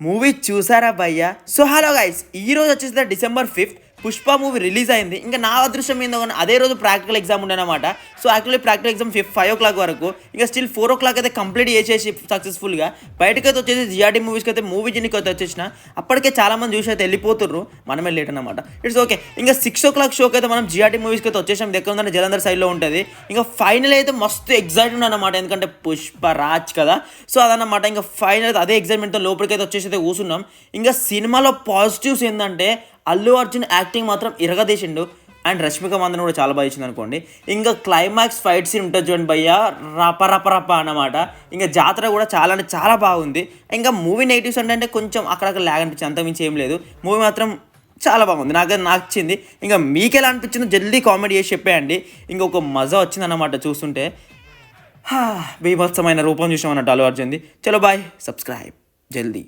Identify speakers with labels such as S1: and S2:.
S1: Movie చూసారా భయ్యా? So hello guys, ఈ రోజు వచ్చేసి December 5th Pushpa movie release అయింది. ఇంకా నా అదృష్టం ఏందో కానీ అదే రోజు ప్రాక్టికల్ ఎగ్జామ్ ఉండేనమాట. So actually practical exam 5 o'clock వరకు, ఇంకా స్టిల్ 4 o'clock అయితే కంప్లీట్ చేసేసి సక్సెస్ఫుల్గా బయటకైతే వచ్చేసి జిఆర్టీ మూవీస్కి అయితే మూవీ జిన్నికి అయితే వచ్చేసిన. అప్పటికే చాలామంది చూసి అయితే వెళ్ళిపోతుర్రు, మనమే లేట్ అనమాట. It's okay. ఇంకా 6 o'clock షోకి అయితే మనం జిఆర్టీ మూవీస్కి అయితే వచ్చేసాం. ఎక్కడ ఉందంటే జలంధర్ సైడ్లో ఉంటుంది. ఇంకా ఫైనల్ అయితే మస్తు ఎగ్జైట్మెంట్ అనమాట, ఎందుకంటే పుష్ప రాజ్ కదా. సో అదన్నమాట. ఇంకా ఫైనల్ అయితే అదే ఎగ్జైట్మెంట్తో లోపలికి అయితే వచ్చేసి అయితే కూర్చున్నాం. ఇంకా సినిమాలో పాజిటివ్స్ ఏంటంటే అల్లు అర్జున్ యాక్టింగ్ మాత్రం ఇరగదీసిండు. అండ్ రష్మిక మందన కూడా చాలా బాగా ఇచ్చింది అనుకోండి. ఇంకా క్లైమాక్స్ ఫైట్ సీన్ ఉంటుంది చూడండి భయ్య, రప రప రప అన్నమాట. ఇంకా జాతర కూడా చాలా అంటే చాలా బాగుంది. ఇంకా మూవీ నెగిటివ్స్ అంటే కొంచెం అక్కడక్కడ ల్యాగ్ అనిపించింది, అంతమించి ఏం లేదు. మూవీ మాత్రం చాలా బాగుంది, నాకు నచ్చింది. ఇంకా మీకు ఎలా అనిపించిందో జల్దీ కామెంట్ చేసి చెప్పేయండి. ఇంకొక మజా వచ్చిందన్నమాట చూస్తుంటే. బీభత్సమైన రూపం చూసామన్నట్టు అల్లు అర్జున్ది. చలో బాయ్, సబ్స్క్రైబ్ జల్దీ.